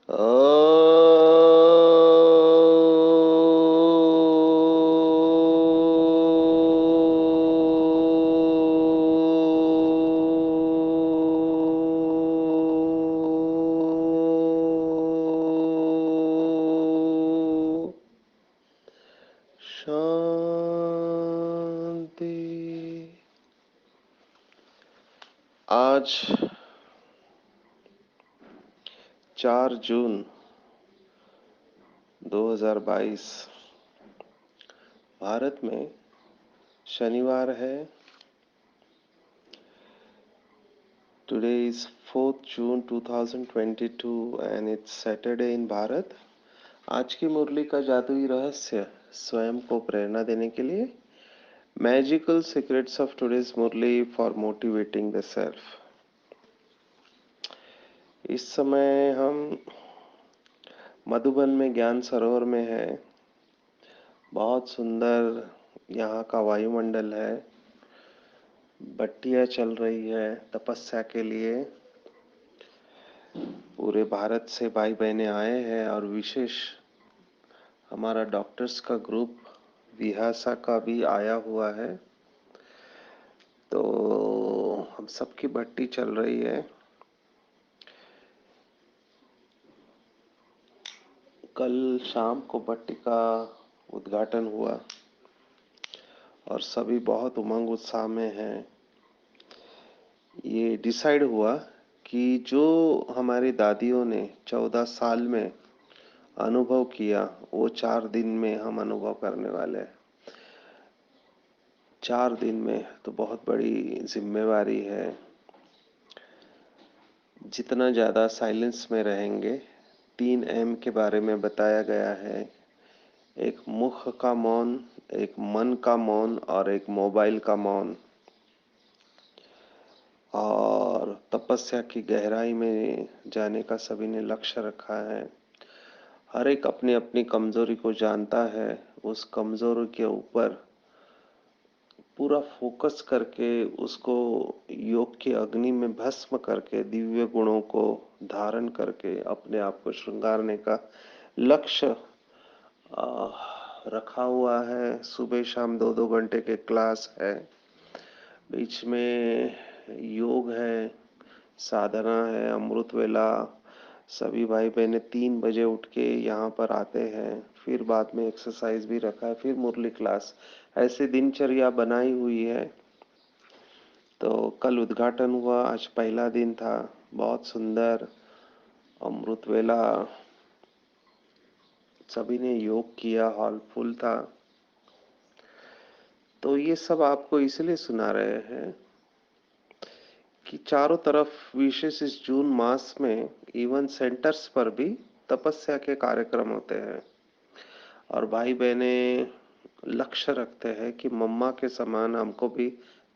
शांति। आज 4 जून 2022 भारत में शनिवार है। Today is 4th June 2022 and it's Saturday इन भारत। आज की मुरली का जादुई रहस्य स्वयं को प्रेरणा देने के लिए magical secrets of today's Murli for motivating the self. इस समय हम मधुबन में ज्ञान सरोवर में है। बहुत सुंदर यहाँ का वायुमंडल है। बट्टियाँ चल रही है तपस्या के लिए। पूरे भारत से भाई बहनें आए हैं और विशेष हमारा डॉक्टर्स का ग्रुप विहासा का भी आया हुआ है। तो हम सबकी भट्टी चल रही है। कल शाम को भट्टी का उद्घाटन हुआ और सभी बहुत उमंग उत्साह में हैं। ये डिसाइड हुआ कि जो हमारी दादियों ने 14 साल में अनुभव किया वो 4 दिन में हम अनुभव करने वाले हैं। 4 दिन में तो बहुत बड़ी जिम्मेवारी है। जितना ज़्यादा साइलेंस में रहेंगे, 3M के बारे में बताया गया है। एक मुख का मौन, एक मन का मौन और एक मोबाइल का मौन। और तपस्या की गहराई में जाने का सभी ने लक्ष्य रखा है। हर एक अपनी अपनी कमजोरी को जानता है। उस कमजोरी के ऊपर पूरा फोकस करके उसको योग की अग्नि में भस्म करके दिव्य गुणों को धारण करके अपने आप को श्रृंगारने का लक्ष्य रखा हुआ है। सुबह शाम 2-2 घंटे के क्लास है। बीच में योग है, साधना है, अमृत वेला। सभी भाई बहनें 3 बजे उठ के यहाँ पर आते हैं। फिर बाद में एक्सरसाइज भी रखा है, फिर मुरली क्लास। ऐसे दिनचर्या बनाई हुई है। तो कल उद्घाटन हुआ, आज पहला दिन था। बहुत सुंदर अमृत वेला। सभी ने योग किया, हॉल फुल था। तो ये सब आपको इसलिए सुना रहे हैं कि चारों तरफ विशेष इस जून मास में इवन सेंटर्स पर भी तपस्या के कार्यक्रम होते हैं और भाई बहने लक्ष्य रखते हैं कि मम्मा के समान हमको भी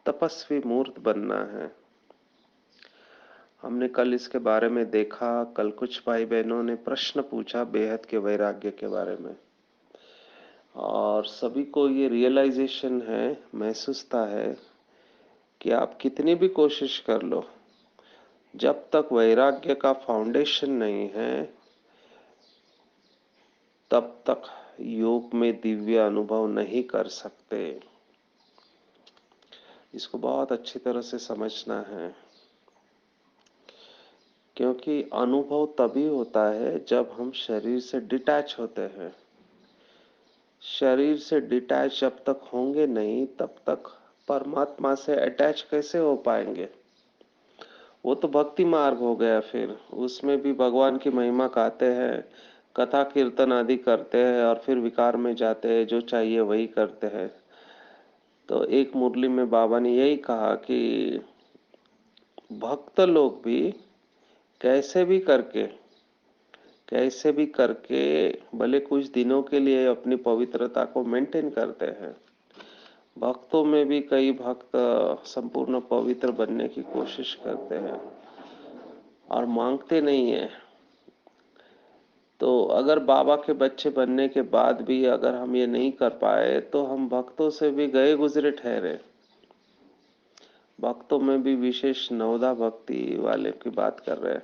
तपस्वी मूर्त बनना है। हमने कल इसके बारे में देखा। कल कुछ भाई बहनों ने प्रश्न पूछा बेहद के वैराग्य के बारे में और सभी को ये रियलाइजेशन है, महसूसता है कि आप कितनी भी कोशिश कर लो, जब तक वैराग्य का फाउंडेशन नहीं है तब तक योग में दिव्य अनुभव नहीं कर सकते। इसको बहुत अच्छी तरह से समझना है, क्योंकि अनुभव तभी होता है जब हम शरीर से डिटैच होते हैं। शरीर से डिटैच जब तक होंगे नहीं तब तक परमात्मा से अटैच कैसे हो पाएंगे। वो तो भक्ति मार्ग हो गया। फिर उसमें भी भगवान की महिमा गाते हैं, कथा कीर्तन आदि करते हैं और फिर विकार में जाते हैं, जो चाहिए वही करते हैं। तो एक मुरली में बाबा ने यही कहा कि भक्त लोग भी कैसे भी करके भले कुछ दिनों के लिए अपनी पवित्रता को मेंटेन करते हैं। भक्तों में भी कई भक्त संपूर्ण पवित्र बनने की कोशिश करते हैं और मांगते नहीं है। तो अगर बाबा के बच्चे बनने के बाद भी अगर हम ये नहीं कर पाए तो हम भक्तों से भी गए गुजरे ठहरे। भक्तों में भी विशेष नवदा भक्ति वाले की बात कर रहे हैं।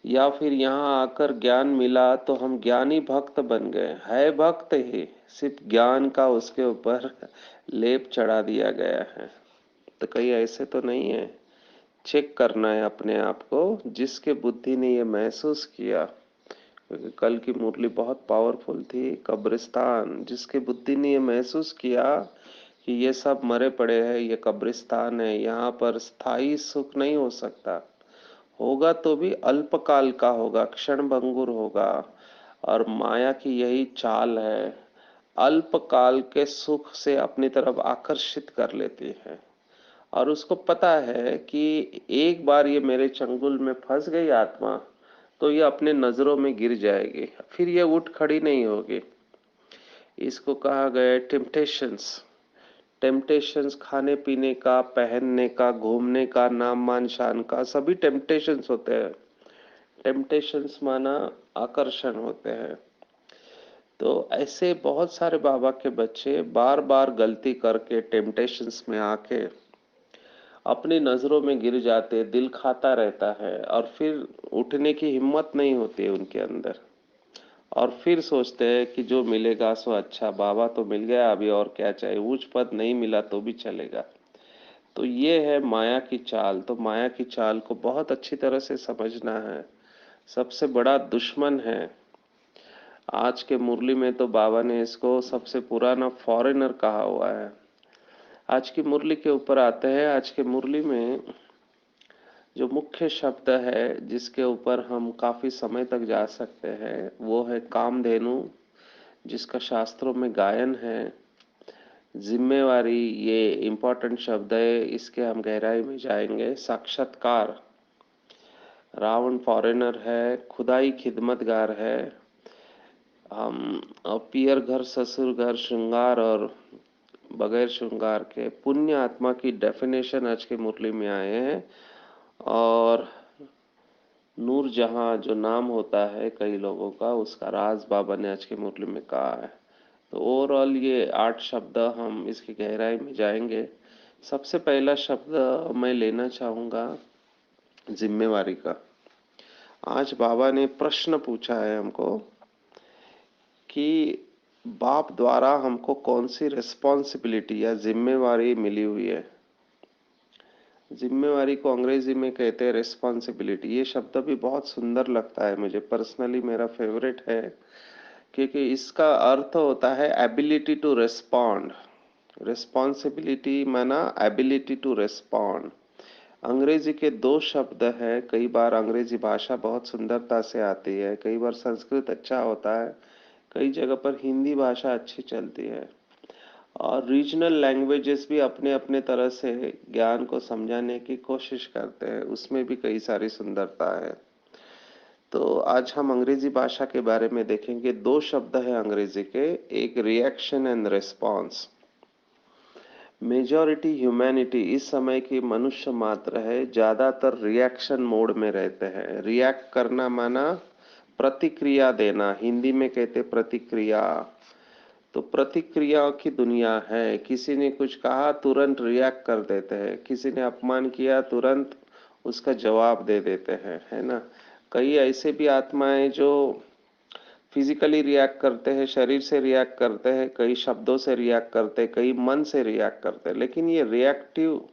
या फिर यहाँ आकर ज्ञान मिला तो हम ज्ञानी भक्त बन गए, है भक्त ही, सिर्फ ज्ञान का उसके ऊपर लेप चढ़ा दिया गया है। तो कहीं ऐसे तो नहीं है। चेक करना है अपने आप को। जिसके बुद्धि ने ये महसूस किया, क्योंकि कल की मुरली बहुत पावरफुल थी, कब्रिस्तान, जिसके बुद्धि ने ये महसूस किया कि ये सब मरे पड़े हैं, ये कब्रिस्तान है, यहाँ पर स्थायी सुख नहीं हो सकता, होगा तो भी अल्पकाल का होगा, क्षण भंगुर होगा। और माया की यही चाल है, अल्पकाल के सुख से अपनी तरफ आकर्षित कर लेती है। और उसको पता है कि एक बार ये मेरे चंगुल में फंस गई आत्मा, तो ये अपने नजरों में गिर जाएगी, फिर ये उठ खड़ी नहीं होगी। इसको कहा गया है टेम्पटेशंस। टेम्पटेशंस खाने पीने का, पहनने का, घूमने का, नाम मान शान का, सभी टेम्पटेशंस होते हैं। टेम्पटेशंस माना आकर्षण होते हैं। तो ऐसे बहुत सारे बाबा के बच्चे बार बार गलती करके टेम्पटेशंस में आके अपनी नजरों में गिर जाते, दिल खाता रहता है, और फिर उठने की हिम्मत नहीं होती है उनके अंदर। और फिर सोचते हैं कि जो मिलेगा सो अच्छा, बाबा तो मिल गया, अभी और क्या चाहिए, उच्च पद नहीं मिला तो भी चलेगा। तो ये है माया की चाल। तो माया की चाल को बहुत अच्छी तरह से समझना है। सबसे बड़ा दुश्मन है। आज के मुरली में तो बाबा ने इसको सबसे पुराना फॉरेनर कहा हुआ है। आज की मुरली के ऊपर आते हैं। आज के मुरली में जो मुख्य शब्द है, जिसके ऊपर हम काफी समय तक जा सकते हैं, वो है कामधेनु, जिसका शास्त्रों में गायन है। जिम्मेवारी, ये इम्पोर्टेंट शब्द है, इसके हम गहराई में जाएंगे। साक्षात्कार, रावण फॉरेनर है, खुदाई खिदमतगार है। हम पियर घर, ससुर घर, श्रृंगार और बगैर श्रृंगार के, पुण्य आत्मा की डेफिनेशन आज की मुरली में आए हैं। और नूर जहां जो नाम होता है कई लोगों का, उसका राज बाबा ने आज की मुरली में कहा है। तो ओवरऑल ये 8 शब्द, हम इसकी गहराई में जाएंगे। सबसे पहला शब्द मैं लेना चाहूंगा जिम्मेवारी का। आज बाबा ने प्रश्न पूछा है हमको कि बाप द्वारा हमको कौन सी रिस्पॉन्सिबिलिटी या जिम्मेवारी मिली हुई है। जिम्मेवारी को अंग्रेजी में कहते हैं रिस्पॉन्सिबिलिटी। ये शब्द भी बहुत सुंदर लगता है मुझे, पर्सनली मेरा फेवरेट है, क्योंकि इसका अर्थ होता है एबिलिटी टू रिस्पॉन्ड। रिस्पॉन्सिबिलिटी माना एबिलिटी टू रिस्पॉन्ड। अंग्रेजी के 2 शब्द है। कई बार अंग्रेजी भाषा बहुत सुंदरता से आती है, कई बार संस्कृत अच्छा होता है, कई जगह पर हिंदी भाषा अच्छी चलती है। और रीजनल लैंग्वेजेस भी अपने अपने तरह से ज्ञान को समझाने की कोशिश करते हैं, उसमें भी कई सारी सुंदरता है। तो आज हम अंग्रेजी भाषा के बारे में देखेंगे। 2 शब्द है अंग्रेजी के, एक reaction and response. Majority humanity, इस समय की मनुष्य मात्र है, ज्यादातर रिएक्शन मोड में रहते हैं। रिएक्ट करना माना प्रतिक्रिया देना, हिंदी में कहते प्रतिक्रिया। तो प्रतिक्रियाओं की दुनिया है। किसी ने कुछ कहा, तुरंत रिएक्ट कर देते हैं। किसी ने अपमान किया, तुरंत उसका जवाब दे देते हैं, है ना। कई ऐसे भी आत्माएं जो फिजिकली रिएक्ट करते हैं, शरीर से रिएक्ट करते हैं, कई शब्दों से रिएक्ट करते हैं, कई मन से रिएक्ट करते हैं। लेकिन ये रिएक्टिव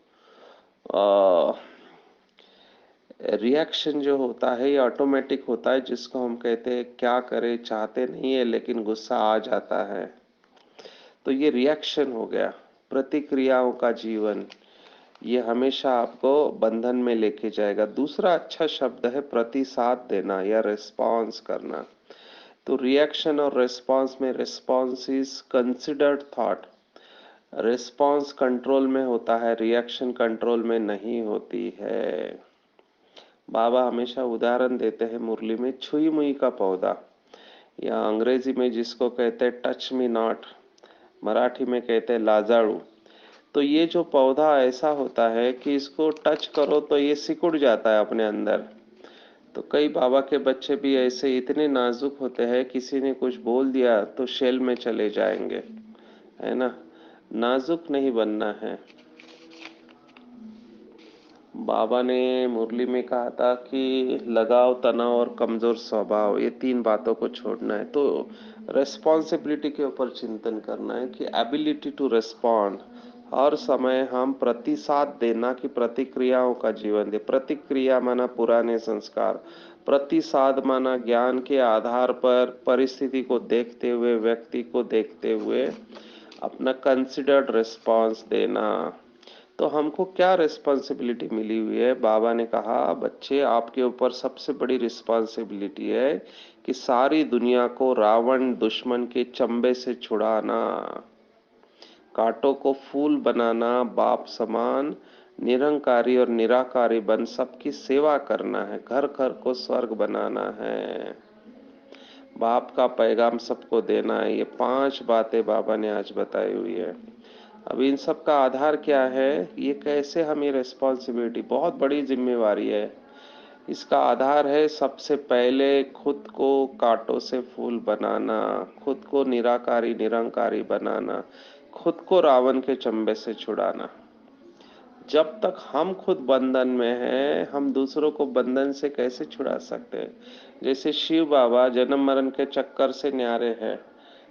रिएक्शन जो होता है ये ऑटोमेटिक होता है, जिसको हम कहते हैं क्या करें, चाहते नहीं है लेकिन गुस्सा आ जाता है। तो ये रिएक्शन हो गया। प्रतिक्रियाओं का जीवन, ये हमेशा आपको बंधन में लेके जाएगा। दूसरा अच्छा शब्द है प्रतिसाद देना या रिस्पॉन्स करना। तो रिएक्शन और रिस्पॉन्स में, response is considered thought. Response control में होता है, रिएक्शन कंट्रोल में नहीं होती है। बाबा हमेशा उदाहरण देते हैं मुरली में, छुई मुई का पौधा, या अंग्रेजी में जिसको कहते हैं टच मी नॉट, मराठी में कहते हैं लाजाड़ू। तो ये जो पौधा ऐसा होता है कि इसको टच करो तो ये सिकुड़ जाता है अपने अंदर। तो कई बाबा के बच्चे भी ऐसे इतने नाजुक होते हैं, किसी ने कुछ बोल दिया तो शेल में चले जाएंगे, है ना। नाजुक नहीं बनना है। बाबा ने मुरली में कहा था कि लगाव, तनाव और कमजोर स्वभाव, ये तीन बातों को छोड़ना है। तो रेस्पॉन्सिबिलिटी के ऊपर चिंतन करना है कि एबिलिटी टू रिस्पॉन्ड, हर समय हम प्रतिसाद देना कि प्रतिक्रियाओं का जीवन दे। प्रतिक्रिया माना पुराने संस्कार, प्रतिसाद माना ज्ञान के आधार पर परिस्थिति को देखते हुए, व्यक्ति को देखते हुए अपना कंसिडर्ड रिस्पॉन्स देना। तो हमको क्या रिस्पॉन्सिबिलिटी मिली हुई है? बाबा ने कहा, बच्चे आपके ऊपर सबसे बड़ी रिस्पॉन्सिबिलिटी है कि सारी दुनिया को रावण दुश्मन के चंबे से छुड़ाना, कांटों को फूल बनाना, बाप समान निरंकारी और निराकारी बन सबकी सेवा करना है, घर घर को स्वर्ग बनाना है, बाप का पैगाम सबको देना है। ये 5 बातें बाबा ने आज बताई हुई है। अब इन सब का आधार क्या है? ये कैसे हम ये रिस्पॉन्सिबिलिटी, बहुत बड़ी जिम्मेवारी है, इसका आधार है सबसे पहले खुद को कांटों से फूल बनाना, खुद को निराकारी निरंकारी बनाना, खुद को रावण के चंबे से छुड़ाना। जब तक हम खुद बंधन में हैं, हम दूसरों को बंधन से कैसे छुड़ा सकते हैं? जैसे शिव बाबा जन्म मरण के चक्कर से न्यारे हैं,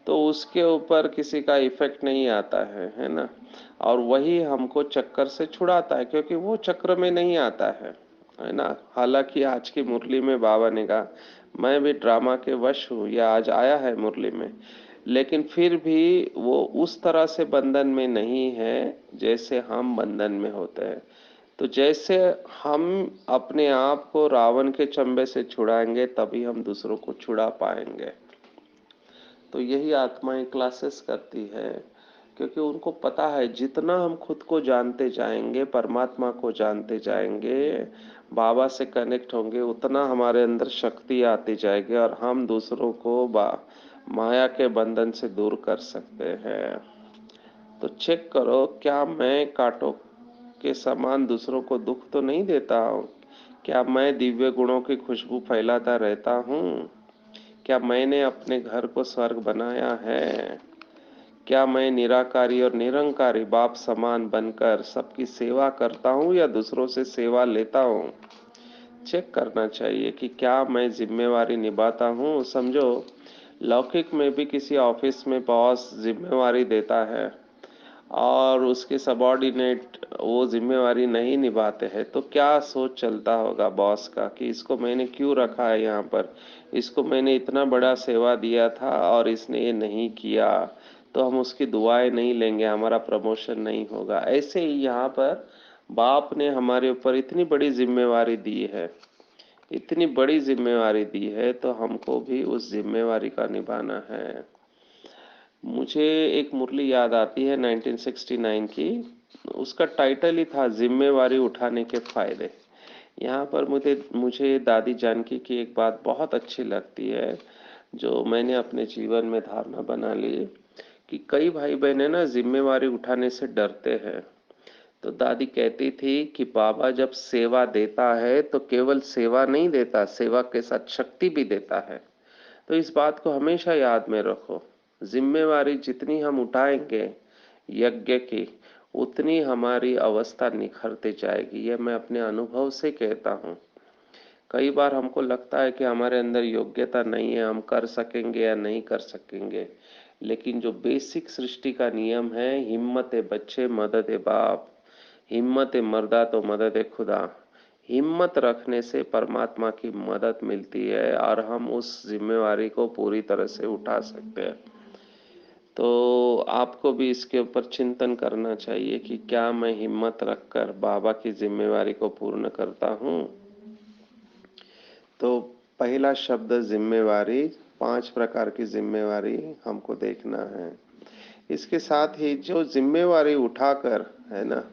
तो उसके ऊपर किसी का इफेक्ट नहीं आता है ना? और वही हमको चक्कर से छुड़ाता है, क्योंकि वो चक्र में नहीं आता है ना? हालांकि आज की मुरली में बाबा ने कहा, मैं भी ड्रामा के वश हूँ, या आज आया है मुरली में, लेकिन फिर भी वो उस तरह से बंधन में नहीं है जैसे हम बंधन में होते हैं। तो जैसे हम अपने आप को रावण के चंबे से छुड़ाएंगे, तभी हम दूसरों को छुड़ा पाएंगे। तो यही आत्माएं क्लासेस करती है, क्योंकि उनको पता है जितना हम खुद को जानते जाएंगे, परमात्मा को जानते जाएंगे, बाबा से कनेक्ट होंगे, उतना हमारे अंदर शक्ति आती जाएगी और हम दूसरों को माया के बंधन से दूर कर सकते हैं। तो चेक करो, क्या मैं कांटों के समान दूसरों को दुख तो नहीं देता हूँ? क्या मैं दिव्य गुणों की खुशबू फैलाता रहता हूँ? क्या मैंने अपने घर को स्वर्ग बनाया है? क्या मैं निराकारी और निरंकारी बाप समान बनकर सबकी सेवा करता हूँ या दूसरों से सेवा लेता हूँ? चेक करना चाहिए कि क्या मैं जिम्मेवारी निभाता हूँ। समझो, लौकिक में भी किसी ऑफिस में बॉस जिम्मेवारी देता है और उसके सबॉर्डिनेट वो जिम्मेवारी नहीं निभाते हैं, तो क्या सोच चलता होगा बॉस का कि इसको मैंने क्यों रखा है यहाँ पर, इसको मैंने इतना बड़ा सेवा दिया था और इसने ये नहीं किया, तो हम उसकी दुआएं नहीं लेंगे, हमारा प्रमोशन नहीं होगा। ऐसे ही यहाँ पर बाप ने हमारे ऊपर इतनी बड़ी जिम्मेवारी दी है, इतनी बड़ी जिम्मेवारी दी है, तो हमको भी उस जिम्मेवारी का निभाना है। मुझे एक मुरली याद आती है 1969 की, उसका टाइटल ही था जिम्मेवारी उठाने के फायदे। यहाँ पर मुझे मुझे दादी जानकी की एक बात बहुत अच्छी लगती है, जो मैंने अपने जीवन में धारणा बना ली, कि कई भाई बहन ना जिम्मेवारी उठाने से डरते हैं। तो दादी कहती थी कि बाबा जब सेवा देता है तो केवल सेवा नहीं देता, सेवा के साथ शक्ति भी देता है। तो इस बात को हमेशा याद में रखो, जिम्मेवारी जितनी हम उठाएंगे यज्ञ की, उतनी हमारी अवस्था निखरती जाएगी। यह मैं अपने अनुभव से कहता हूँ। कई बार हमको लगता है कि हमारे अंदर योग्यता नहीं है, हम कर सकेंगे या नहीं कर सकेंगे, लेकिन जो बेसिक सृष्टि का नियम है, हिम्मत है बच्चे मदद है बाप, हिम्मत है मर्दा तो मदद है खुदा, हिम्मत रखने से परमात्मा की मदद मिलती है और हम उस जिम्मेवारी को पूरी तरह से उठा सकते हैं। तो आपको भी इसके ऊपर चिंतन करना चाहिए कि क्या मैं हिम्मत रखकर बाबा की जिम्मेवारी को पूर्ण करता हूँ। तो पहला शब्द जिम्मेवारी, 5 प्रकार की जिम्मेवारी हमको देखना है। इसके साथ ही जो जिम्मेवारी उठाकर, है ना,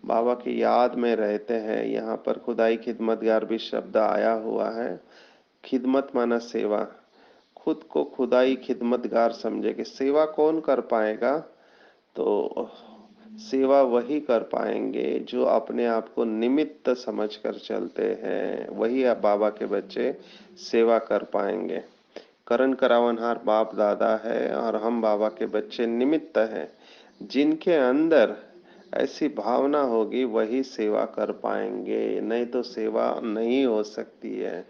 बाबा की याद में रहते हैं, यहाँ पर खुदाई खिदमतगार भी शब्द आया हुआ है। खिदमत माना सेवा, खुद को खुदाई खिदमतगार समझे कि सेवा कौन कर पाएगा? तो सेवा वही कर पाएंगे जो अपने आप को निमित्त समझकर चलते हैं, वही आप बाबा के बच्चे सेवा कर पाएंगे। करण करावनहार बाप दादा है और हम बाबा के बच्चे निमित्त हैं, जिनके अंदर ऐसी भावना होगी वही सेवा कर पाएंगे, नहीं तो सेवा नहीं हो सकती है।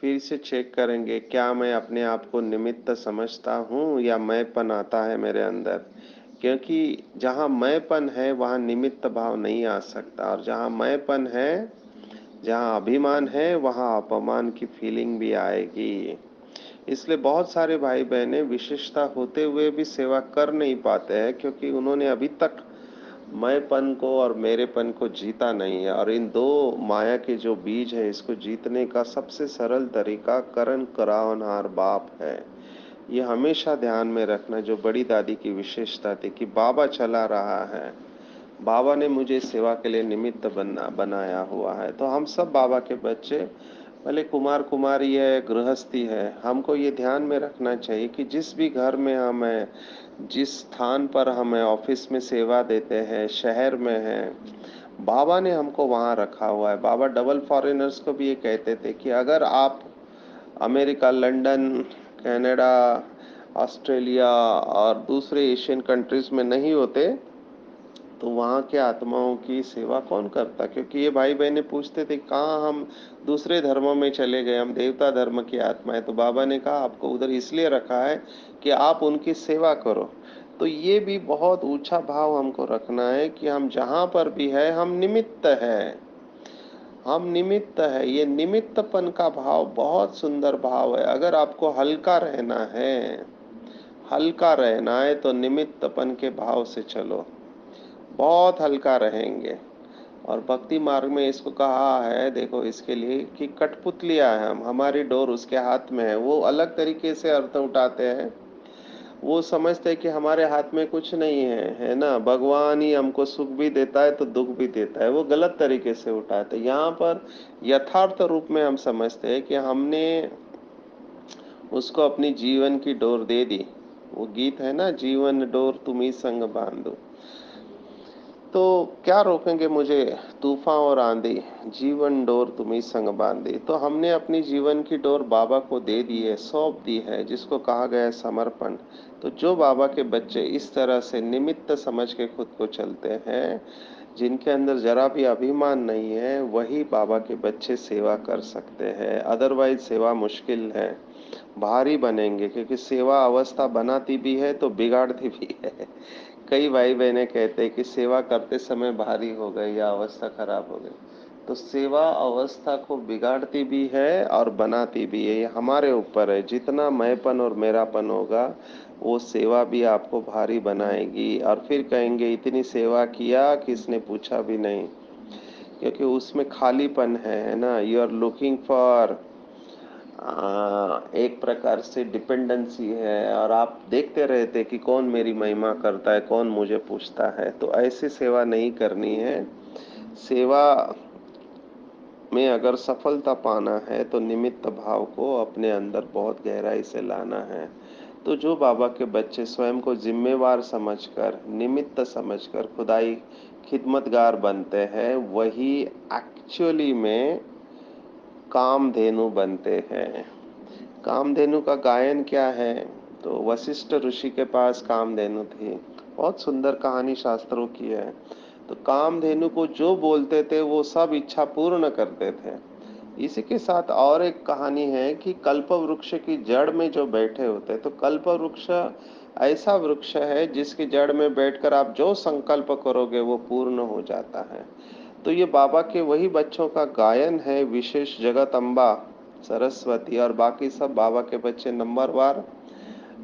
फिर से चेक करेंगे, क्या मैं अपने आप को निमित्त समझता हूँ या मैंपन आता है मेरे अंदर। क्योंकि जहाँ मैंपन है वहाँ निमित्त भाव नहीं आ सकता, और जहाँ मैंपन है, जहाँ अभिमान है, वहाँ अपमान की फीलिंग भी आएगी। इसलिए बहुत सारे भाई बहनें विशेषता होते हुए भी सेवा कर नहीं पाते हैं, क्योंकि उन्होंने अभी तक मैंपन को और मेरेपन को जीता नहीं है। और इन दो माया के जो बीज है, इसको जीतने का सबसे सरल तरीका करण करावनहार बाप है। ये हमेशा ध्यान में रखना, जो बड़ी दादी की विशेषता थी कि बाबा चला रहा है, बाबा ने मुझे सेवा के लिए निमित्त बनाया हुआ है। तो हम सब बाबा के बच्चे, भले कुमार कुमारी है, गृहस्थी है, हमको ये ध्यान में रखना चाहिए कि जिस भी घर में हम हैं, जिस स्थान पर हम हैं, ऑफिस में सेवा देते हैं, शहर में हैं, बाबा ने हमको वहाँ रखा हुआ है। बाबा डबल फॉरेनर्स को भी ये कहते थे कि अगर आप अमेरिका, लंदन, कनाडा, ऑस्ट्रेलिया और दूसरे एशियन कंट्रीज में नहीं होते तो वहाँ के आत्माओं की सेवा कौन करता। क्योंकि ये भाई बहनें पूछते थे कहाँ हम दूसरे धर्मों में चले गए, हम देवता धर्म की आत्मा है। तो बाबा ने कहा आपको उधर इसलिए रखा है कि आप उनकी सेवा करो। तो ये भी बहुत ऊंचा भाव हमको रखना है कि हम जहाँ पर भी है हम निमित्त है, हम निमित्त है। ये निमित्तपन का भाव बहुत सुंदर भाव है। अगर आपको हल्का रहना है, हल्का रहना है तो निमित्तपन के भाव से चलो, बहुत हल्का रहेंगे। और भक्ति मार्ग में इसको कहा है, देखो इसके लिए कि कठपुतलियां है हम, हमारी डोर उसके हाथ में है। वो अलग तरीके से अर्थ उठाते हैं, वो समझते हैं कि हमारे हाथ में कुछ नहीं है ना, भगवान ही हमको सुख भी देता है तो दुख भी देता है। वो गलत तरीके से उठाते हैं। यहाँ पर यथार्थ रूप में हम समझते हैं कि हमने उसको अपनी जीवन की डोर दे दी। वो गीत है ना, जीवन डोर तुम ही संग बांधो। तो क्या रोकेंगे मुझे तूफान और आंधी, जीवन डोर तुम्ही संग बांधी। तो हमने अपनी जीवन की डोर बाबा को दे दी है, सौंप दी है, जिसको कहा गया है समर्पण। तो जो बाबा के बच्चे इस तरह से निमित्त समझ के खुद को चलते हैं, जिनके अंदर जरा भी अभिमान नहीं है, वही बाबा के बच्चे सेवा कर सकते हैं। अदरवाइज सेवा मुश्किल है, भारी बनेंगे। क्योंकि सेवा अवस्था बनाती भी है तो बिगाड़ती भी है। कई भाई बहनें कहते हैं कि सेवा करते समय भारी हो गई या अवस्था खराब हो गई। तो सेवा अवस्था को बिगाड़ती भी है और बनाती भी है। ये हमारे ऊपर है। जितना मैंपन और मेरापन होगा, वो सेवा भी आपको भारी बनाएगी। और फिर कहेंगे इतनी सेवा किया, किसने पूछा भी नहीं। क्योंकि उसमें खालीपन है ना। यू आर लुकिंग फॉर, एक प्रकार से डिपेंडेंसी है, और आप देखते रहते कि कौन मेरी महिमा करता है, कौन मुझे पूछता है। तो ऐसी सेवा नहीं करनी है। सेवा में अगर सफलता पाना है तो निमित्त भाव को अपने अंदर बहुत गहराई से लाना है। तो जो बाबा के बच्चे स्वयं को जिम्मेवार समझकर, निमित्त समझकर खुदाई खिदमतगार बनते हैं, वही एक्चुअली में कामधेनु बनते हैं। कामधेनु का गायन क्या है? तो वशिष्ठ ऋषि के पास कामधेनु थी। बहुत सुंदर कहानी शास्त्रों की है। तो कामधेनु को जो बोलते थे वो सब इच्छा पूर्ण करते थे। इसी के साथ और एक कहानी है कि कल्प वृक्ष की जड़ में जो बैठे होते, तो कल्प वृक्ष ऐसा वृक्ष है जिसकी जड़ में बैठकर आप जो संकल्प करोगे वो पूर्ण हो जाता है। तो ये बाबा के वही बच्चों का गायन है। विशेष जगत अम्बा सरस्वती और बाकी सब बाबा के बच्चे नंबरवार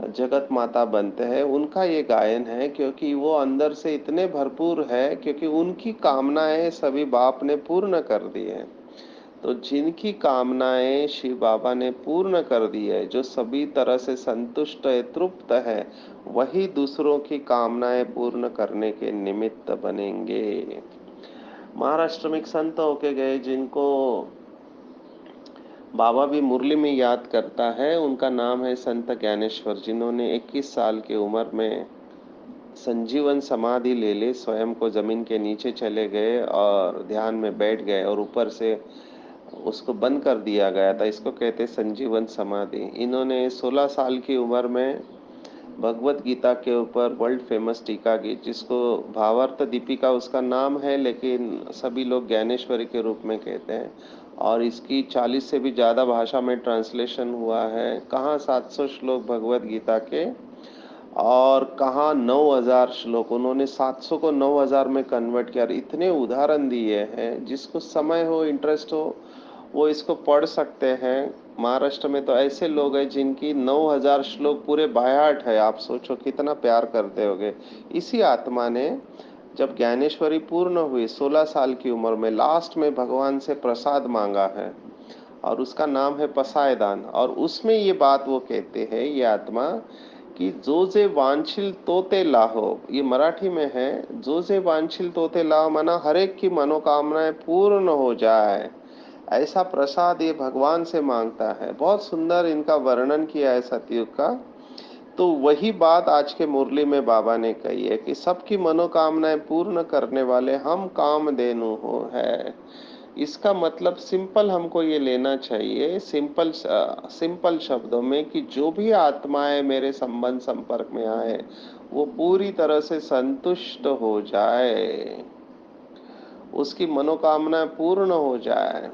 जगत माता बनते हैं। उनका ये गायन है, क्योंकि वो अंदर से इतने भरपूर है, क्योंकि उनकी कामनाएं सभी बाप ने पूर्ण कर दी है। तो जिनकी कामनाएं शिव बाबा ने पूर्ण कर दी है, जो सभी तरह से संतुष्ट है, तृप्त है, वही दूसरों की कामनाएं पूर्ण करने के निमित्त बनेंगे। महाराष्ट्र में एक संत होके गए, जिनको बाबा भी मुरली में याद करता है। उनका नाम है संत ज्ञानेश्वर, जिन्होंने 21 साल की उम्र में संजीवन समाधि ले ली। स्वयं को जमीन के नीचे चले गए और ध्यान में बैठ गए, और ऊपर से उसको बंद कर दिया गया था। इसको कहते संजीवन समाधि। इन्होंने 16 साल की उम्र में भगवत गीता के ऊपर वर्ल्ड फेमस टीका गीत, जिसको भावार्थ दीपिका उसका नाम है, लेकिन सभी लोग ज्ञानेश्वरी के रूप में कहते हैं। और इसकी 40 से भी ज़्यादा भाषा में ट्रांसलेशन हुआ है। कहाँ 700 श्लोक भगवत गीता के, और कहाँ 9,000 श्लोक। उन्होंने 700 को 9,000 में कन्वर्ट किया। इतने उदाहरण दिए हैं, जिसको समय हो, इंटरेस्ट हो, वो इसको पढ़ सकते हैं। महाराष्ट्र में तो ऐसे लोग हैं जिनकी 9,000 श्लोक पूरे बायाट है। आप सोचो कितना प्यार करते होगे। इसी आत्मा ने जब ज्ञानेश्वरी पूर्ण हुई 16 साल की उम्र में, लास्ट में भगवान से प्रसाद मांगा है, और उसका नाम है पसायदान। और उसमें ये बात वो कहते हैं, ये आत्मा, कि जो जे वांछिल तोते लाहो, ये मराठी में है, जो जे वांछिल तोते लाहो माना हर एक की मनोकामनाएं पूर्ण हो जाए, ऐसा प्रसाद ये भगवान से मांगता है। बहुत सुंदर इनका वर्णन किया है सतयुग का। तो वही बात आज के मुरली में बाबा ने कही है कि सबकी मनोकामनाएं पूर्ण करने वाले हम कामधेनु हो है। इसका मतलब सिंपल हमको ये लेना चाहिए, सिंपल शब्दों में, कि जो भी आत्माएं मेरे संबंध संपर्क में आए, वो पूरी तरह से संतुष्ट हो जाए, उसकी मनोकामना पूर्ण हो जाए।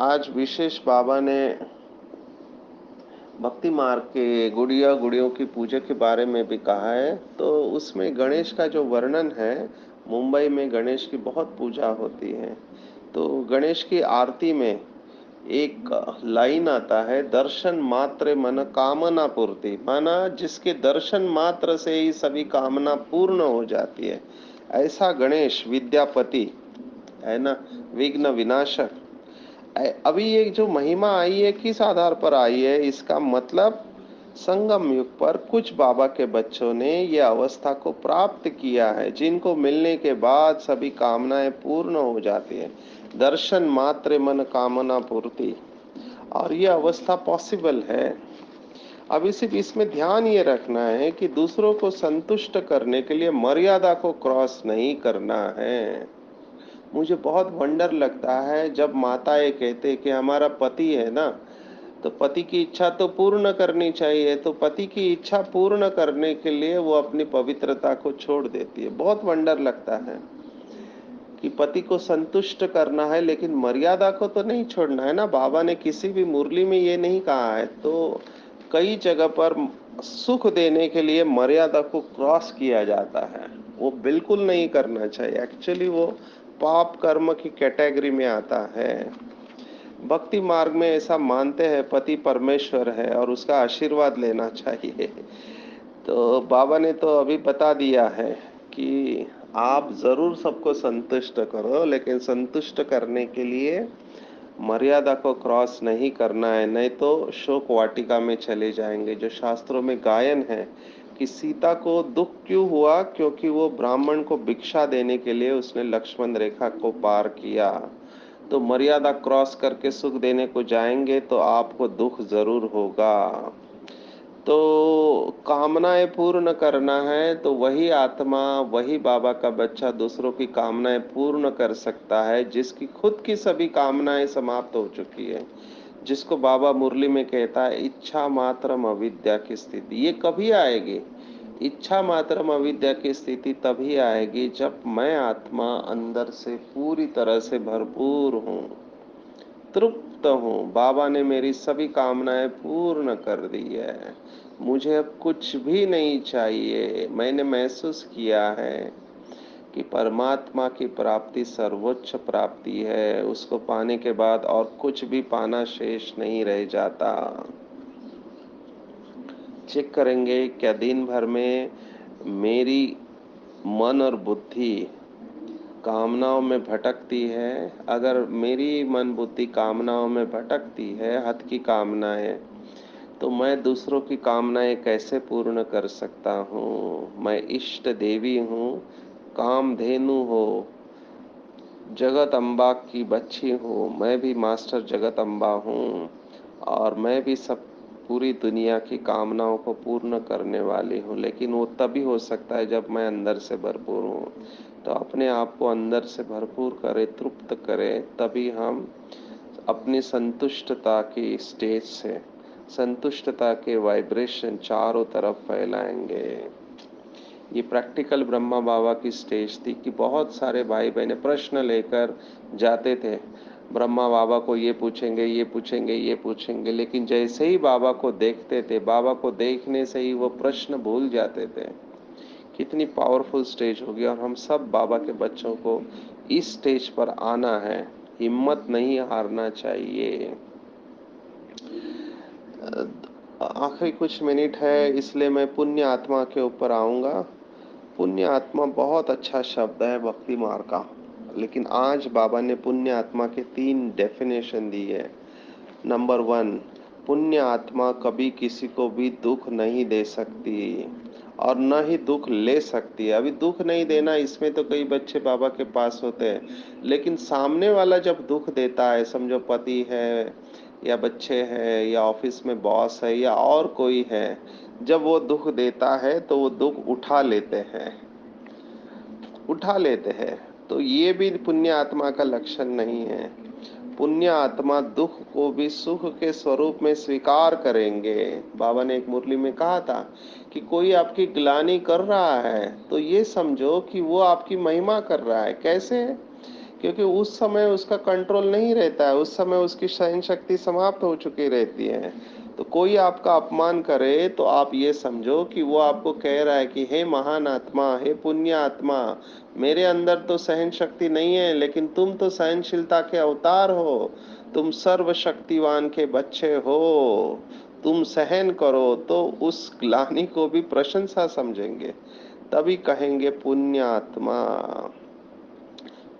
आज विशेष बाबा ने भक्ति मार्ग के गुड़िया गुड़ियों की पूजा के बारे में भी कहा है। तो उसमें गणेश का जो वर्णन है, मुंबई में गणेश की बहुत पूजा होती है। तो गणेश की आरती में एक लाइन आता है, दर्शन मात्र मन कामना पूर्ति, माना जिसके दर्शन मात्र से ही सभी कामना पूर्ण हो जाती है, ऐसा गणेश विद्यापति है ना, विघ्न विनाशक। अभी ये जो महिमा आई है, किस आधार पर आई है? इसका मतलब संगम युग पर कुछ बाबा के बच्चों ने ये अवस्था को प्राप्त किया है, जिनको मिलने के बाद सभी कामनाएं पूर्ण हो जाती है, दर्शन मात्र मन कामना पूर्ति। और ये अवस्था पॉसिबल है। अभी सिर्फ इसमें ध्यान ये रखना है कि दूसरों को संतुष्ट करने के लिए मर्यादा को क्रॉस नहीं करना है। मुझे बहुत वंडर लगता है जब माताएं कहते कि हमारा पति है ना, तो पति की इच्छा तो पूर्ण करनी चाहिए, तो पति की इच्छा पूर्ण करने के लिए वो अपनी पवित्रता को छोड़ देती है। बहुत वंडर लगता है कि पति को संतुष्ट करना है, लेकिन मर्यादा को तो नहीं छोड़ना है ना। बाबा ने किसी भी मुरली में ये नहीं कहा है। तो कई जगह पर सुख देने के लिए मर्यादा को क्रॉस किया जाता है, वो बिल्कुल नहीं करना चाहिए। एक्चुअली वो पाप कर्म की कैटेगरी में आता है। भक्ति मार्ग में ऐसा मानते हैं पति परमेश्वर है और उसका आशीर्वाद लेना चाहिए। तो बाबा ने तो अभी बता दिया है कि आप जरूर सबको संतुष्ट करो, लेकिन संतुष्ट करने के लिए मर्यादा को क्रॉस नहीं करना है, नहीं तो शोक वाटिका में चले जाएंगे। जो शास्त्रों में गायन है कि सीता को दुख क्यों हुआ, क्योंकि वो ब्राह्मण को भिक्षा देने के लिए उसने लक्ष्मण रेखा को पार किया। तो मर्यादा क्रॉस करके सुख देने को जाएंगे तो आपको दुख जरूर होगा। तो कामनाएं पूर्ण करना है तो वही आत्मा, वही बाबा का बच्चा दूसरों की कामनाएं पूर्ण कर सकता है, जिसकी खुद की सभी कामनाएं समाप्त हो चुकी है। जिसको बाबा मुरली में कहता है इच्छा मात्रम अविद्या की स्थिति। ये कभी आएगी? इच्छा मात्रम अविद्या की स्थिति तभी आएगी जब मैं आत्मा अंदर से पूरी तरह से भरपूर हूँ, तृप्त हूँ। बाबा ने मेरी सभी कामनाएं पूर्ण कर दी है, मुझे अब कुछ भी नहीं चाहिए। मैंने महसूस किया है कि परमात्मा की प्राप्ति सर्वोच्च प्राप्ति है, उसको पाने के बाद और कुछ भी पाना शेष नहीं रह जाता। चेक करेंगे क्या दिन भर में मेरी मन और बुद्धि कामनाओं में भटकती है? अगर मेरी मन बुद्धि कामनाओं में भटकती है, हद की कामनाएं, तो मैं दूसरों की कामनाएं कैसे पूर्ण कर सकता हूँ? मैं इष्ट देवी हूँ, कामधेनु हो, जगत अम्बा की बच्ची हूँ। मैं भी मास्टर जगत अम्बा हूँ, और मैं भी सब पूरी दुनिया की कामनाओं को पूर्ण करने वाली हूँ। लेकिन वो तभी हो सकता है जब मैं अंदर से भरपूर हूँ। तो अपने आप को अंदर से भरपूर करें, तृप्त करें, तभी हम अपनी संतुष्टता की स्टेज से संतुष्टता के वाइब्रेशन चारों तरफ फैलाएंगे। ये प्रैक्टिकल ब्रह्मा बाबा की स्टेज थी कि बहुत सारे भाई बहने प्रश्न लेकर जाते थे। ब्रह्मा बाबा को ये पूछेंगे, ये पूछेंगे, ये पूछेंगे, लेकिन जैसे ही बाबा को देखते थे, बाबा को देखने से ही वो प्रश्न भूल जाते थे। कितनी पावरफुल स्टेज होगी। और हम सब बाबा के बच्चों को इस स्टेज पर आना है, हिम्मत नहीं हारना चाहिए। आखिरी कुछ मिनट है, इसलिए मैं पुण्य आत्मा के ऊपर आऊंगा। पुण्य आत्मा बहुत अच्छा शब्द है भक्ति मार्ग का, लेकिन आज बाबा ने पुण्य आत्मा के 3 डेफिनेशन दी है। नंबर 1, पुण्य आत्मा कभी किसी को भी दुख नहीं दे सकती और न ही दुख ले सकती है। अभी दुख नहीं देना, इसमें तो कई बच्चे बाबा के पास होते हैं, लेकिन सामने वाला जब दुख देता है, समझो पति है या बच्चे हैं या ऑफिस में बॉस है या और कोई है, जब वो दुख देता है तो वो दुख उठा लेते हैं। तो ये भी पुण्य आत्मा का लक्षण नहीं है। पुण्य आत्मा दुख को भी सुख के स्वरूप में स्वीकार करेंगे। बाबा ने एक मुरली में कहा था कि कोई आपकी ग्लानि कर रहा है तो ये समझो कि वो आपकी महिमा कर रहा है। कैसे? क्योंकि उस समय उसका कंट्रोल नहीं रहता है, उस समय उसकी सहन शक्ति समाप्त हो चुकी रहती है। तो कोई आपका अपमान करे तो आप ये समझो कि वो आपको कह रहा है कि हे महान आत्मा, हे पुण्य आत्मा, मेरे अंदर तो सहन शक्ति नहीं है, लेकिन तुम तो सहनशीलता के अवतार हो, तुम सर्वशक्तिवान के बच्चे हो, तुम सहन करो। तो उस ग्लानि को भी प्रशंसा समझेंगे, तभी कहेंगे पुण्य आत्मा।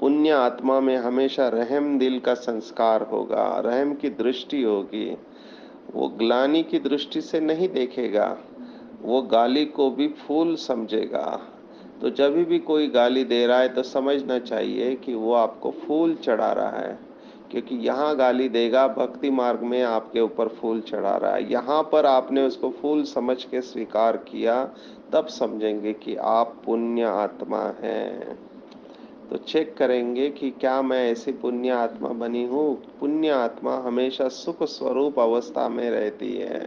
पुण्य आत्मा में हमेशा रहम दिल का संस्कार होगा, रहम की दृष्टि होगी। वो ग्लानि की दृष्टि से नहीं देखेगा, वो गाली को भी फूल समझेगा। तो जब भी कोई गाली दे रहा है तो समझना चाहिए कि वो आपको फूल चढ़ा रहा है, क्योंकि यहाँ गाली देगा, भक्ति मार्ग में आपके ऊपर फूल चढ़ा रहा है। यहाँ पर आपने उसको फूल समझ के स्वीकार किया, तब समझेंगे कि आप पुण्य आत्मा हैं। तो चेक करेंगे कि क्या मैं ऐसी पुण्य आत्मा बनी हूँ। पुण्य आत्मा हमेशा सुख स्वरूप अवस्था में रहती है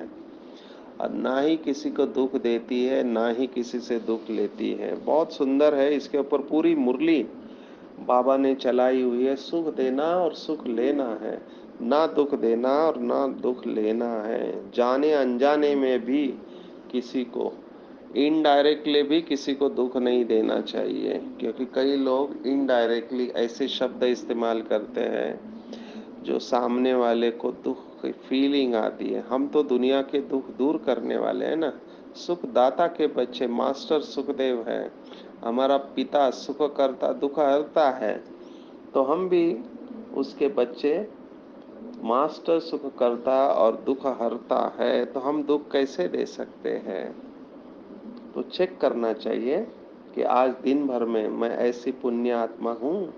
और ना ही किसी को दुख देती है, ना ही किसी से दुख लेती है। बहुत सुंदर है, इसके ऊपर पूरी मुरली बाबा ने चलाई हुई है। सुख देना और सुख लेना है, ना दुख देना और ना दुख लेना है। जाने अनजाने में भी किसी को, इनडायरेक्टली भी किसी को दुख नहीं देना चाहिए, क्योंकि कई लोग इनडायरेक्टली ऐसे शब्द इस्तेमाल करते हैं जो सामने वाले को दुख की फीलिंग आती है। हम तो दुनिया के दुख दूर करने वाले हैं ना, सुखदाता के बच्चे। मास्टर सुखदेव है, हमारा पिता सुख करता दुख हरता है, तो हम भी उसके बच्चे। मास्टर सुख करता और दुख हरता है, तो हम दुख कैसे दे सकते हैं? तो चेक करना चाहिए कि आज दिन भर में मैं ऐसी पुण्य आत्मा हूँ,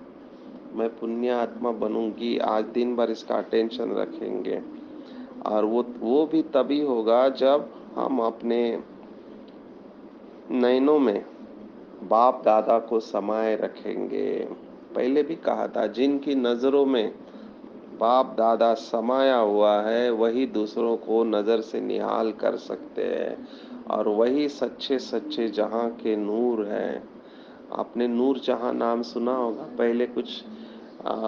मैं पुण्य आत्मा बनूंगी। आज दिन भर इसका अटेंशन रखेंगे, और वो भी तभी होगा जब हम अपने नयनों में बाप दादा को समाये रखेंगे। पहले भी कहा था, जिनकी नजरों में बाप दादा समाया हुआ है वही दूसरों को नजर से निहाल कर सकते हैं, और वही सच्चे सच्चे जहां के नूर हैं। आपने नूर जहां नाम सुना होगा, पहले कुछ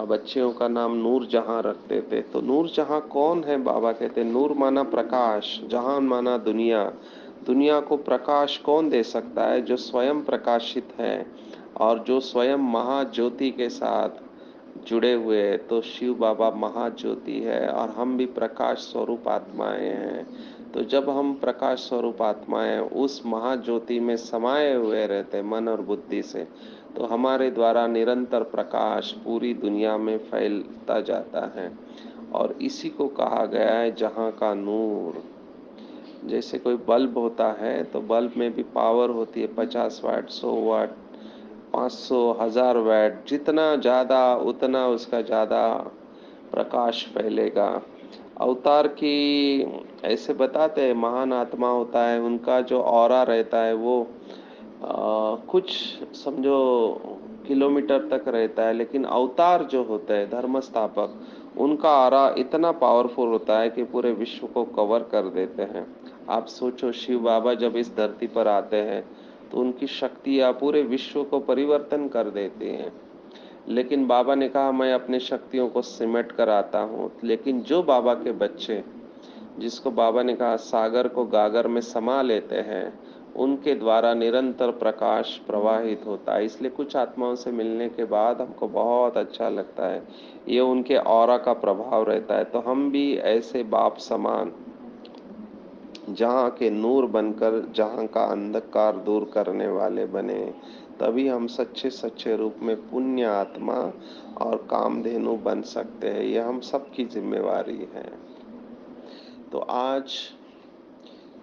बच्चियों का नाम नूर जहां रखते थे। तो नूर जहां कौन है? बाबा कहते नूर माना प्रकाश, जहान माना दुनिया। दुनिया को प्रकाश कौन दे सकता है? जो स्वयं प्रकाशित है और जो स्वयं महाज्योति के साथ जुड़े हुए हैं। तो शिव बाबा महाज्योति है और हम भी प्रकाश स्वरूप आत्माएं हैं। तो जब हम प्रकाश स्वरूप आत्माएं उस महाज्योति में समाये हुए रहते मन और बुद्धि से, तो हमारे द्वारा निरंतर प्रकाश पूरी दुनिया में फैलता जाता है। और इसी को कहा गया है जहां का नूर। जैसे कोई बल्ब होता है तो बल्ब में भी पावर होती है, 50 वाट, 100 वाट, 500, 1000 वाट। जितना ज़्यादा उतना उसका ज़्यादा प्रकाश फैलेगा। अवतार की ऐसे बताते हैं, महान आत्मा होता है, उनका जो ऑरा रहता है वो कुछ समझो किलोमीटर तक रहता है, लेकिन अवतार जो होता है धर्म स्थापक, उनका ऑरा इतना पावरफुल होता है कि पूरे विश्व को कवर कर देते हैं। आप सोचो, शिव बाबा जब इस धरती पर आते हैं तो उनकी शक्तियाँ पूरे विश्व को परिवर्तन कर देती हैं। लेकिन बाबा ने कहा, मैं अपनी शक्तियों को सिमट कर आता हूँ। लेकिन जो बाबा के बच्चे, जिसको बाबा ने कहा सागर को गागर में समा लेते हैं, उनके द्वारा निरंतर प्रकाश प्रवाहित होता है। इसलिए कुछ आत्माओं से मिलने के बाद हमको बहुत अच्छा लगता है। ये उनके ऑरा का प्रभाव रहता है। तो हम भी ऐसे बाप समान, जहाँ के नूर बनकर जहाँ का अंधकार दूर करने वाले बने, तभी हम सच्चे सच्चे रूप में पुण्य आत्मा और कामधेनु बन सकते हैं। यह हम सबकी जिम्मेवारी है। तो आज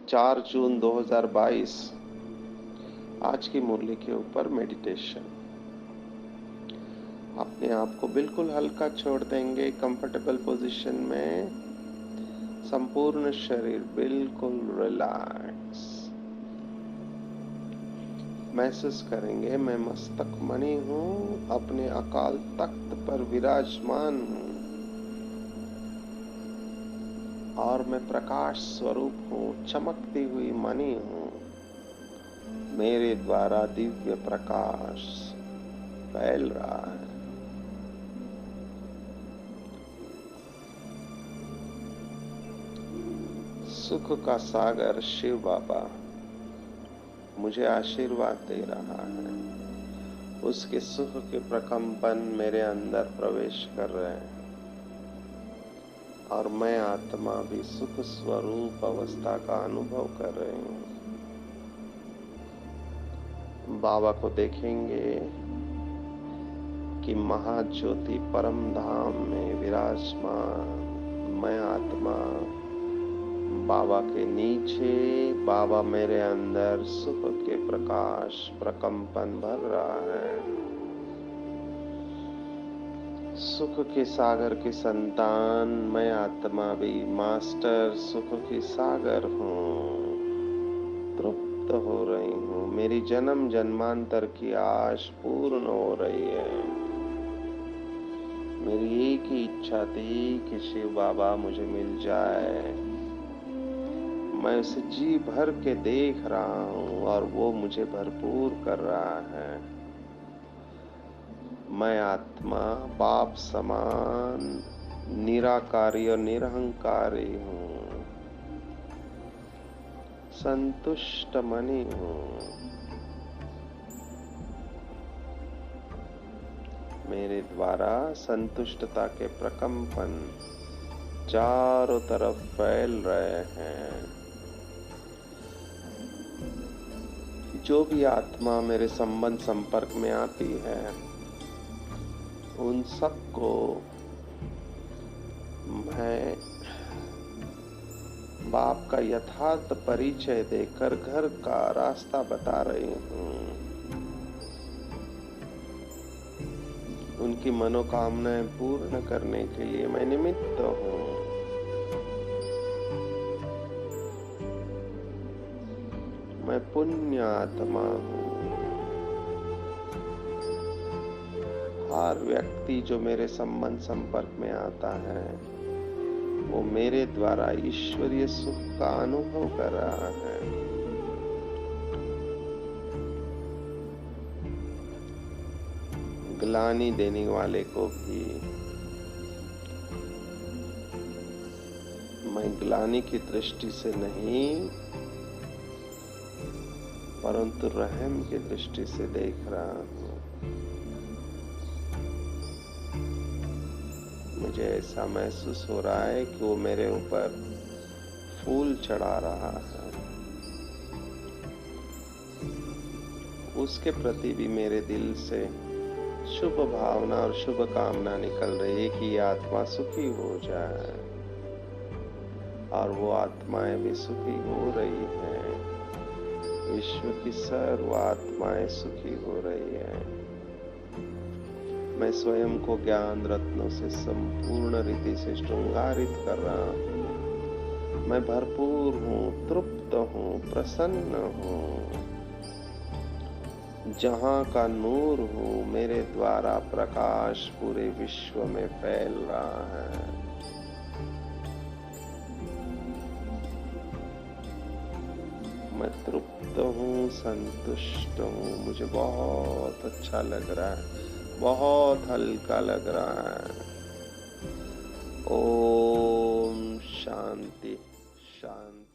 4 जून 2022, आज की मुरली के ऊपर मेडिटेशन। अपने आप को बिल्कुल हल्का छोड़ देंगे, कंफर्टेबल पोजीशन में, संपूर्ण शरीर बिल्कुल रिलैक्स। महसूस करेंगे मैं मस्तक मणि हूँ, अपने अकाल तख्त पर विराजमान हूँ और मैं प्रकाश स्वरूप हूँ, चमकती हुई मणि हूँ। मेरे द्वारा दिव्य प्रकाश फैल रहा है। सुख का सागर शिव बाबा मुझे आशीर्वाद दे रहा है। उसके सुख के प्रकंपन मेरे अंदर प्रवेश कर रहे हैं और मैं आत्मा भी सुख स्वरूप अवस्था का अनुभव कर रही हूँ। बाबा को देखेंगे कि महाज्योति परम धाम में विराजमान मैं आत्मा, बाबा के नीचे, बाबा मेरे अंदर सुख के प्रकाश प्रकंपन भर रहा है। सुख के सागर की संतान मैं आत्मा भी मास्टर सुख की सागर हूँ, तृप्त हो रही हूँ। मेरी जन्म जन्मांतर की आश पूर्ण हो रही है। मेरी एक ही इच्छा थी कि शिव बाबा मुझे मिल जाए। मैं उसे जी भर के देख रहा हूँ और वो मुझे भरपूर कर रहा है। मैं आत्मा बाप समान निराकारी और निरहंकारी हूँ, संतुष्ट मणि हूँ। मेरे द्वारा संतुष्टता के प्रकंपन चारों तरफ फैल रहे हैं। जो भी आत्मा मेरे संबंध संपर्क में आती है, उन सबको मैं बाप का यथार्थ परिचय देकर घर का रास्ता बता रही हूँ। उनकी मनोकामनाएं पूर्ण करने के लिए मैं निमित्त हूँ। मैं पुण्य आत्मा हूँ। हर व्यक्ति जो मेरे संबंध संपर्क में आता है, वो मेरे द्वारा ईश्वरीय सुख का अनुभव कर रहा है। ग्लानि देने वाले को भी मैं ग्लानि की दृष्टि से नहीं, परंतु रहम की दृष्टि से देख रहा हूँ। मुझे ऐसा महसूस हो रहा है कि वो मेरे ऊपर फूल चढ़ा रहा है। उसके प्रति भी मेरे दिल से शुभ भावना और शुभ कामना निकल रही है कि ये आत्मा सुखी हो जाए, और वो आत्माएं भी सुखी हो रही हैं। विश्व की सर्व आत्माएं सुखी हो रही है। मैं स्वयं को ज्ञान रत्नों से संपूर्ण रीति से श्रृंगारित कर रहा हूँ। मैं भरपूर हूँ, तृप्त हूँ, प्रसन्न हूँ। जहाँ का नूर हूँ, मेरे द्वारा प्रकाश पूरे विश्व में फैल रहा है। मैं तृप्त हूँ, संतुष्ट हूँ, मुझे बहुत अच्छा लग रहा है, बहुत हल्का लग रहा है। ओम शांति शांति।